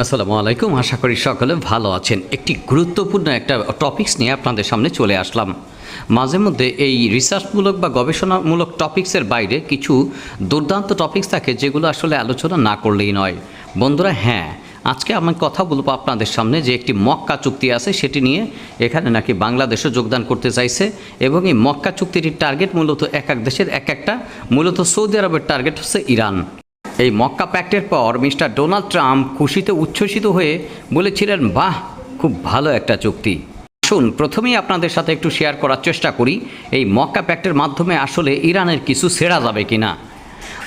আসসালামু আলাইকুম। আশা করি সকলে ভালো আছেন। একটি গুরুত্বপূর্ণ একটা টপিকস নিয়ে আপনাদের সামনে চলে আসলাম। মাঝে মধ্যে এই রিসার্চমূলক বা গবেষণামূলক টপিক্সের বাইরে কিছু দুর্দান্ত টপিক্স থাকে যেগুলো আসলে আলোচনা না করলেই নয়। বন্ধুরা, হ্যাঁ, আজকে আমি কথা বলবো আপনাদের সামনে যে একটি মক্কা চুক্তি আছে, সেটি নিয়ে এখানে নাকি বাংলাদেশও যোগদান করতে চাইছে এবং এই মক্কা চুক্তিটির টার্গেট মূলত এক এক দেশের এক একটা, মূলত সৌদি আরবের টার্গেট হচ্ছে ইরান। এই মক্কা প্যাক্টের পর মিস্টার ডোনাল্ড ট্রাম্প খুশিতে উচ্ছ্বসিত হয়ে বলেছিলেন, বাহ, খুব ভালো একটা চুক্তি। আসুন প্রথমেই আপনাদের সাথে একটু শেয়ার করার চেষ্টা করি এই মক্কা প্যাক্টের মাধ্যমে আসলে ইরানের কিছু ছেড়া যাবে কিনা।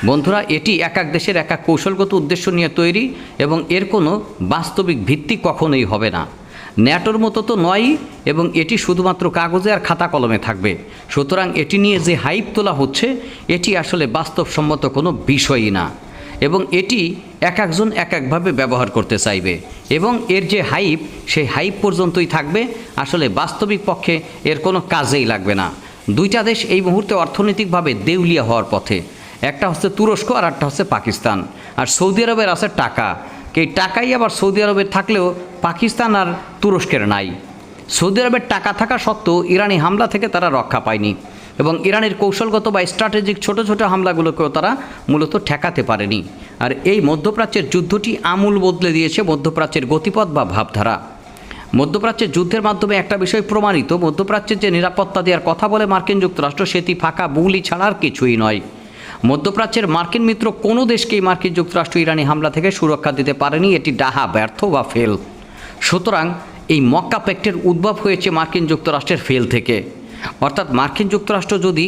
বন্ধুরা, এটি এক এক দেশের এক এক কৌশলগত উদ্দেশ্য নিয়ে তৈরি এবং এর কোনো বাস্তবিক ভিত্তি কখনোই হবে না। ন্যাটোর মতো তো নয়ই, এবং এটি শুধুমাত্র কাগজে আর খাতা কলমে থাকবে। সুতরাং এটি নিয়ে যে হাইপ তোলা হচ্ছে এটি আসলে বাস্তবসম্মত কোনো বিষয়ই না, এবং এটি এক একজন এক একভাবে ব্যবহার করতে চাইবে এবং এর যে হাইপ, সেই হাইপ পর্যন্তই থাকবে। আসলে বাস্তবিক পক্ষে এর কোনো কাজেই লাগবে না। দুইটা দেশ এই মুহূর্তে অর্থনৈতিকভাবে দেউলিয়া হওয়ার পথে। একটা হচ্ছে তুরস্ক আর একটা হচ্ছে পাকিস্তান। আর সৌদি আরবের আছে টাকা। এই টাকাই আবার সৌদি আরবের থাকলেও পাকিস্তান আর তুরস্কের নাই। সৌদি আরবের টাকা থাকা সত্ত্বেও ইরানি হামলা থেকে তারা রক্ষা পায়নি এবং ইরানের কৌশলগত বা স্ট্র্যাটেজিক ছোট ছোট হামলাগুলোকেও তারা মূলত ঠেকাতে পারেনি। আর এই মধ্যপ্রাচ্যের যুদ্ধটি আমূল বদলে দিয়েছে মধ্যপ্রাচ্যের গতিপথ বা ভাবধারা। মধ্যপ্রাচ্যের যুদ্ধের মাধ্যমে একটা বিষয় প্রমাণিত, মধ্যপ্রাচ্যের যে নিরাপত্তা দেওয়ার কথা বলে মার্কিন যুক্তরাষ্ট্র, সেটি ফাঁকা বুলি ছাড়া আর কিছুই নয়। মধ্যপ্রাচ্যের মার্কিন মিত্র কোনো দেশকেই মার্কিন যুক্তরাষ্ট্র ইরানি হামলা থেকে সুরক্ষা দিতে পারেনি। এটি ডাহা, ব্যর্থ বা ফেল। সুতরাং এই মক্কা প্যাক্টের উদ্ভব হয়েছে মার্কিন যুক্তরাষ্ট্রের ফেল থেকে। অর্থাৎ মার্কিন যুক্তরাষ্ট্র যদি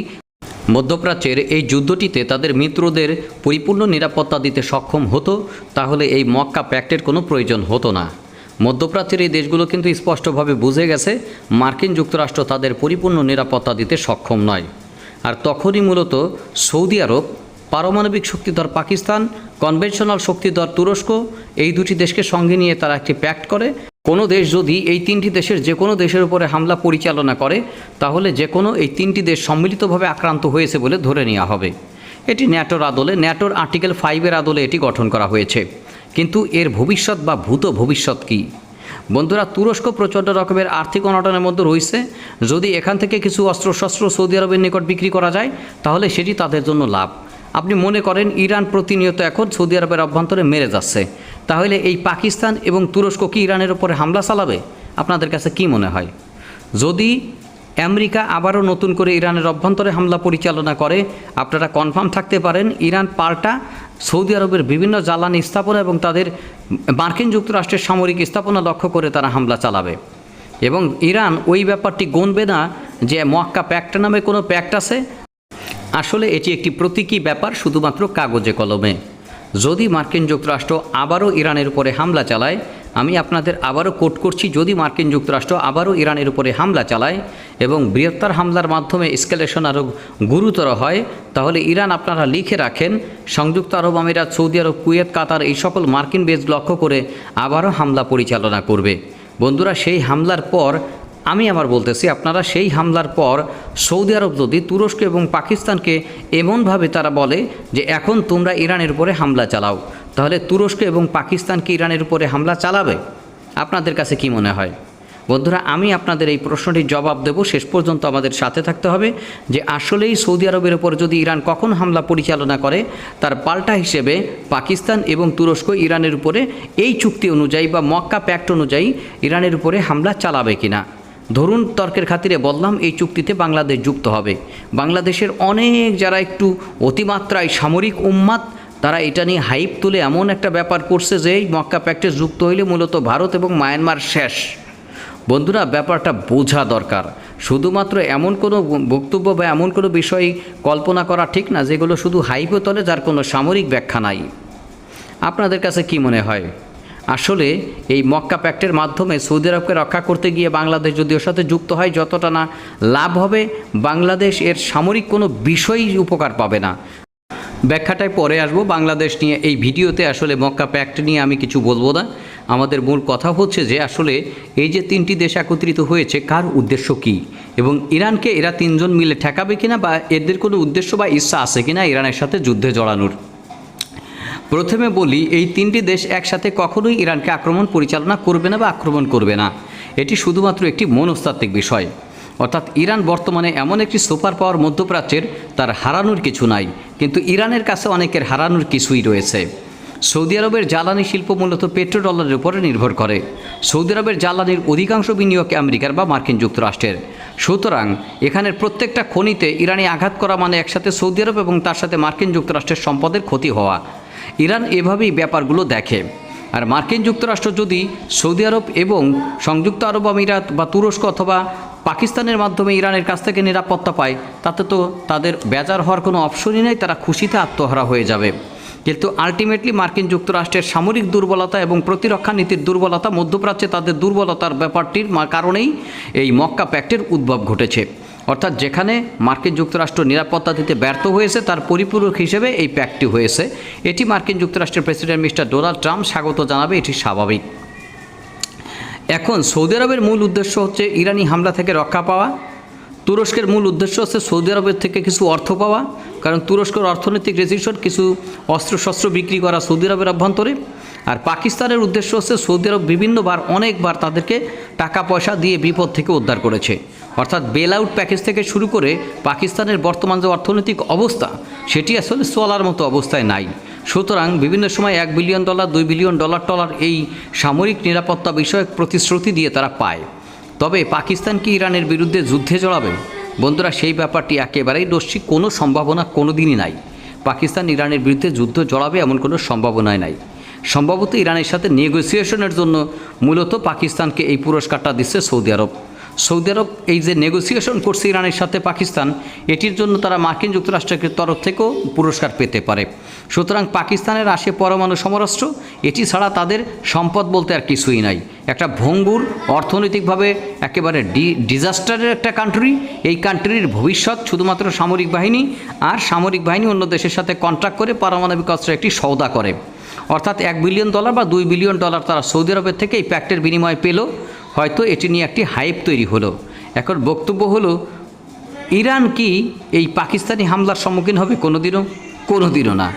মধ্যপ্রাচ্যের এই যুদ্ধটিতে তাদের মিত্রদের পরিপূর্ণ নিরাপত্তা দিতে সক্ষম হতো, তাহলে এই মক্কা প্যাক্টের কোনো প্রয়োজন হতো না। মধ্যপ্রাচ্যের এই দেশগুলো কিন্তু স্পষ্টভাবে বুঝে গেছে মার্কিন যুক্তরাষ্ট্র তাদের পরিপূর্ণ নিরাপত্তা দিতে সক্ষম নয়। আর তখনই মূলত সৌদি আরব, পারমাণবিক শক্তিধর পাকিস্তান, কনভেনশনাল শক্তিধর তুরস্ক, এই দুটি দেশকে সঙ্গে নিয়ে তারা একটি প্যাক্ট করে। কোনো দেশ যদি এই তিনটি দেশের যে কোনো দেশের উপরে হামলা পরিচালনা করে, তাহলে যে কোনো এই তিনটি দেশ সম্মিলিতভাবে আক্রান্ত হয়েছে বলে ধরে নেওয়া হবে। এটি ন্যাটোর আদলে, ন্যাটোর আর্টিকেল 5-এর আদলে এটি গঠন করা হয়েছে। কিন্তু এর ভবিষ্যৎ বা ভূত ভবিষ্যৎ কী? বন্ধুরা, তুরস্ক প্রচণ্ড রকমের আর্থিক অনটনের মধ্যে রয়েছে। যদি এখান থেকে কিছু অস্ত্রশস্ত্র সৌদি আরবের নিকট বিক্রি করা যায়, তাহলে সেটি তাদের জন্য লাভ। আপনি মনে করেন ইরান প্রতিনিয়ত এখন সৌদি আরবের অভ্যন্তরে মেরে যাচ্ছে, তাহলে এই পাকিস্তান এবং তুরস্ক কি ইরানের উপরে হামলা চালাবে? আপনাদের কাছে কি মনে হয়? যদি আমেরিকা আবারও নতুন করে ইরানের অভ্যন্তরে হামলা পরিচালনা করে, আপনারা কনফার্ম থাকতে পারেন ইরান পাল্টা সৌদি আরবের বিভিন্ন জ্বালানি স্থাপনা এবং তাদের মার্কিন যুক্তরাষ্ট্রের সামরিক স্থাপনা লক্ষ্য করে তারা হামলা চালাবে। এবং ইরান ওই ব্যাপারটি গণবে না যে মক্কা প্যাক্ট নামে কোনো প্যাক্ট আছে। আসলে এটি একটি প্রতীকী ব্যাপার, শুধুমাত্র কাগজে কলমে। যদি মার্কিন যুক্তরাষ্ট্র আবারও ইরানের উপরে হামলা চালায়, আমি আপনাদের আবারও কোট করছি, যদি মার্কিন যুক্তরাষ্ট্র আবারও ইরানের উপরে হামলা চালায় এবং বৃহত্তর হামলার মাধ্যমে এসকেলেশন আরও গুরুতর হয়, তাহলে ইরান, আপনারা লিখে রাখেন, সংযুক্ত আরব আমিরাত, সৌদি আরব, কুয়েত, কাতার, এই সকল মার্কিন বেজ লক্ষ্য করে আবারও হামলা পরিচালনা করবে। বন্ধুরা, সেই হামলার পর আমি আবার বলতেছি, আপনারা সেই হামলার পর সৌদি আরব যদি তুরস্ক এবং পাকিস্তানকে এমনভাবে তারা বলে যে এখন তোমরা ইরানের উপরে হামলা চালাও, তাহলে তুরস্ক এবং পাকিস্তান কি ইরানের উপরে হামলা চালাবে? আপনাদের কাছে কি মনে হয়? বন্ধুরা, আমি আপনাদের এই প্রশ্নটির জবাব দেব। শেষ পর্যন্ত আমাদের সাথে থাকতে হবে যে আসলেই সৌদি আরবের উপর যদি ইরান কখন হামলা পরিচালনা করে, তার পাল্টা হিসেবে পাকিস্তান এবং তুরস্ক ইরানের উপরে এই চুক্তি অনুযায়ী বা মক্কা প্যাক্ট অনুযায়ী ইরানের উপরে হামলা চালাবে কিনা। ধরুন, তর্কের খাতিরে বললাম, এই চুক্তিতে বাংলাদেশ যুক্ত হবে। বাংলাদেশের অনেক যারা একটু অতিমাত্রায় সামরিক উন্মাদ, তারা এটা নিয়ে হাইপ তুলে এমন একটা ব্যাপার করছে যে এই মক্কা প্যাক্টে যুক্ত হইলে মূলত ভারত এবং মায়ানমার শেষ। বন্ধুরা, ব্যাপারটা বোঝা দরকার। শুধুমাত্র এমন কোনো বক্তব্য বা এমন কোনো বিষয় কল্পনা করা ঠিক না যেগুলো শুধু হাইপে তোলে, যার কোনো সামরিক ব্যাখ্যা নাই। আপনাদের কাছে কি মনে হয়? আসলে এই মক্কা প্যাক্টের মাধ্যমে সৌদি আরবকে রক্ষা করতে গিয়ে বাংলাদেশ যদি ওর সাথে যুক্ত হয়, যতটা না লাভ হবে, বাংলাদেশ এর সামরিক কোনো বিষয়ই উপকার পাবে না। ব্যাখ্যাটায় পরে আসবো বাংলাদেশ নিয়ে। এই ভিডিওতে আসলে মক্কা প্যাক্ট নিয়ে আমি কিছু বলবো না। আমাদের মূল কথা হচ্ছে যে আসলে এই যে তিনটি দেশ একত্রিত হয়েছে, কার উদ্দেশ্য কী, এবং ইরানকে এরা তিনজন মিলে ঠেকাবে কিনা, বা এদের কোনো উদ্দেশ্য বা ইচ্ছা আছে কিনা ইরানের সাথে যুদ্ধে জড়ানোর। প্রথমে বলি, এই তিনটি দেশ একসাথে কখনোই ইরানকে আক্রমণ পরিচালনা করবে না বা আক্রমণ করবে না। এটি শুধুমাত্র একটি মনস্তাত্ত্বিক বিষয়। অর্থাৎ ইরান বর্তমানে এমন একটি সুপার পাওয়ার মধ্যপ্রাচ্যের, তার হারানোর কিছু নাই, কিন্তু ইরানের কাছে অনেকের হারানোর কিছুই রয়েছে। সৌদি আরবের জ্বালানি শিল্প মূলত পেট্রোডলারের উপরে নির্ভর করে। সৌদি আরবের জ্বালানির অধিকাংশ বিনিয়োগ আমেরিকার বা মার্কিন যুক্তরাষ্ট্রের। সুতরাং এখানের প্রত্যেকটা খনিতে ইরানি আঘাত করা মানে একসাথে সৌদি আরব এবং তার সাথে মার্কিন যুক্তরাষ্ট্রের সম্পদের ক্ষতি হওয়া। ইরান এভাবেই ব্যাপারগুলো দেখে। আর মার্কিন যুক্তরাষ্ট্র যদি সৌদি আরব এবং সংযুক্ত আরব আমিরাত বা তুরস্ক অথবা পাকিস্তানের মাধ্যমে ইরানের কাছ থেকে নিরাপত্তা পায়, তাতে তো তাদের বেজার হওয়ার কোনো অপশনই নেই, তারা খুশিতে আত্মহারা হয়ে যাবে। কিন্তু আলটিমেটলি মার্কিন যুক্তরাষ্ট্রের সামরিক দুর্বলতা এবং প্রতিরক্ষা নীতির দুর্বলতা, মধ্যপ্রাচ্যে তাদের দুর্বলতার ব্যাপারটির কারণেই এই মক্কা প্যাক্টের উদ্ভব ঘটেছে। অর্থাৎ যেখানে মার্কিন যুক্তরাষ্ট্র নিরাপত্তা দিতে ব্যর্থ হয়েছে, তার পরিপূরক হিসেবে এই প্যাক্টটি হয়েছে। এটি মার্কিন যুক্তরাষ্ট্রের প্রেসিডেন্ট মিস্টার ডোনাল্ড ট্রাম্প স্বাগত জানাবে, এটি স্বাভাবিক। এখন সৌদি আরবের মূল উদ্দেশ্য হচ্ছে ইরানি হামলা থেকে রক্ষা পাওয়া। তুরস্কের মূল উদ্দেশ্য হচ্ছে সৌদি আরবের থেকে কিছু অর্থ পাওয়া, কারণ তুরস্কের অর্থনৈতিক রেজিস্ট্রেশন কিছু অস্ত্রশস্ত্র বিক্রি করা সৌদি আরবের অভ্যন্তরে। আর পাকিস্তানের উদ্দেশ্য হচ্ছে সৌদি আরব বিভিন্নবার অনেকবার তাদেরকে টাকা পয়সা দিয়ে বিপদ থেকে উদ্ধার করেছে। অর্থাৎ বেল আউট প্যাকেজ থেকে শুরু করে পাকিস্তানের বর্তমান যে অর্থনৈতিক অবস্থা, সেটি আসলে চলার মতো অবস্থায় নাই। সুতরাং বিভিন্ন সময় $1 বিলিয়ন, $2 বিলিয়ন এই সামরিক নিরাপত্তা বিষয়ক প্রতিশ্রুতি দিয়ে তারা পায়। তবে পাকিস্তান কি ইরানের বিরুদ্ধে যুদ্ধে জড়াবে? বন্ধুরা, সেই ব্যাপারটি একেবারেই দোষী, কোনো সম্ভাবনা কোনো দিনই নাই। পাকিস্তান ইরানের বিরুদ্ধে যুদ্ধ জড়াবে এমন কোনো সম্ভাবনাই নাই। সম্ভবত ইরানের সাথে নেগোসিয়েশনের জন্য মূলত পাকিস্তানকে এই পুরস্কারটা দিচ্ছে সৌদি আরব। সৌদি আরব এই যে নেগোসিয়েশন করছে ইরানের সাথে পাকিস্তান, এটির জন্য তারা মার্কিন যুক্তরাষ্ট্রের তরফ থেকেও পুরস্কার পেতে পারে। সুতরাং পাকিস্তানের আসে পরমাণু সমরাস্ত্র, এটি ছাড়া তাদের সম্পদ বলতে আর কিছুই নাই। একটা ভঙ্গুর, অর্থনৈতিকভাবে একেবারে ডিজাস্টারের একটা কান্ট্রি। এই কান্ট্রির ভবিষ্যৎ শুধুমাত্র সামরিক বাহিনী, আর সামরিক বাহিনী অন্য দেশের সাথে কন্ট্রাক্ট করে পারমাণবিক অস্ত্রের একটি সওদা করে। অর্থাৎ $1 বিলিয়ন বা $2 বিলিয়ন তারা সৌদি আরবের থেকে এই প্যাক্টের বিনিময়ে পেল। হয়তো এটি নিয়ে একটি হাইপ তৈরি হলো। এখন বক্তব্য হলো, ইরান কি এই পাকিস্তানি হামলার সম্মুখীন হবে? কোনোদিনও না।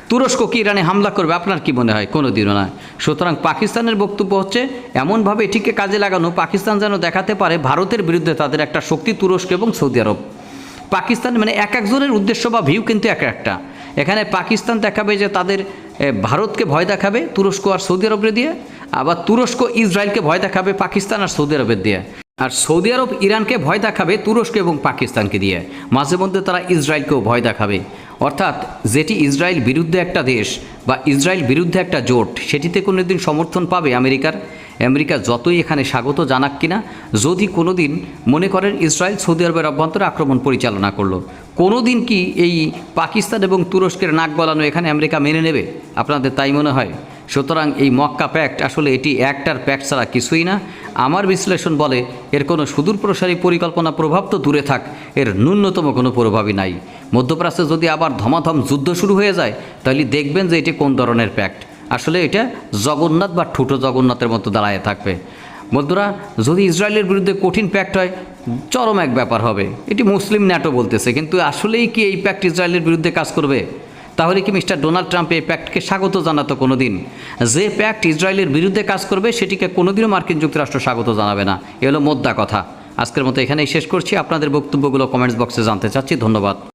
তুরস্ক কি ইরানে হামলা করবে? আপনার কি মনে হয়? কোনোদিনও না। সুতরাং পাকিস্তানের বক্তব্য হচ্ছে এমনভাবে এটিকে কাজে লাগানো, পাকিস্তান যেন দেখাতে পারে ভারতের বিরুদ্ধে তাদের একটা শক্তি তুরস্ক এবং সৌদি আরব। পাকিস্তান মানে এক একজনের উদ্দেশ্য বা ভিউ কিন্তু এক একটা। এখানে পাকিস্তান দেখাবে যে তাদের ভারতকে ভয় দেখাবে তুরস্ক আর সৌদি আরবের দিয়ে, আবার তুরস্ক ইসরায়েলকে ভয় দেখাবে পাকিস্তান আর সৌদি আরবের দিয়ে, আর সৌদি আরব ইরানকে ভয় দেখাবে তুরস্ক এবং পাকিস্তানকে দিয়ে। মাঝে মধ্যে তারা ইসরায়েলকেও ভয় দেখাবে। অর্থাৎ যেটি ইসরায়েল বিরুদ্ধে একটা দেশ বা ইসরায়েল বিরুদ্ধে একটা জোট, সেটিতে কোনো দিন সমর্থন পাবে আমেরিকা যতই এখানে স্বাগত জানাক কিনা, যদি কোনো দিন মনে করেন ইসরায়েল সৌদি আরবের অভ্যন্তরে আক্রমণ পরিচালনা করলো, কোনো দিন কি এই পাকিস্তান এবং তুরস্কের নাক গলানো এখানে আমেরিকা মেনে নেবে? আপনাদের তাই মনে হয়? সুতরাং এই মক্কা প্যাক্ট আসলে এটি একটার প্যাক্ট ছাড়া কিছুই না। আমার বিশ্লেষণ বলে এর কোনো সুদূরপ্রসারী পরিকল্পনা প্রভাব তো দূরে থাক, এর ন্যূনতম কোনো প্রভাবই নাই। মধ্যপ্রাচ্যে যদি আবার ধমাধম যুদ্ধ শুরু হয়ে যায়, তাহলে দেখবেন যে এটি কোন ধরনের প্যাক্ট। আসলে এটা জগন্নাথ বা ঠুটো জগন্নাথের মতো দাঁড়ায় থাকবে। বন্ধুরা, যদি ইসরায়েলের বিরুদ্ধে কঠিন প্যাক্ট হয়, চরম এক ব্যাপার হবে। এটি মুসলিম ন্যাটো বলতেছে, কিন্তু আসলেই কি এই প্যাক্ট ইসরায়েলের বিরুদ্ধে কাজ করবে? তাহলে কি মিস্টার ডোনাল্ড ট্রাম্প এই প্যাক্টকে স্বাগত জানাতো? কোনো দিন যে প্যাক্ট ইসরায়েলের বিরুদ্ধে কাজ করবে, সেটিকে কোনোদিনও মার্কিন যুক্তরাষ্ট্র স্বাগত জানাবে না। এ হলো মোদ্দা কথা। আজকের মতো এখানেই শেষ করছি। আপনাদের বক্তব্যগুলো কমেন্টস বক্সে জানতে চাচ্ছি। ধন্যবাদ।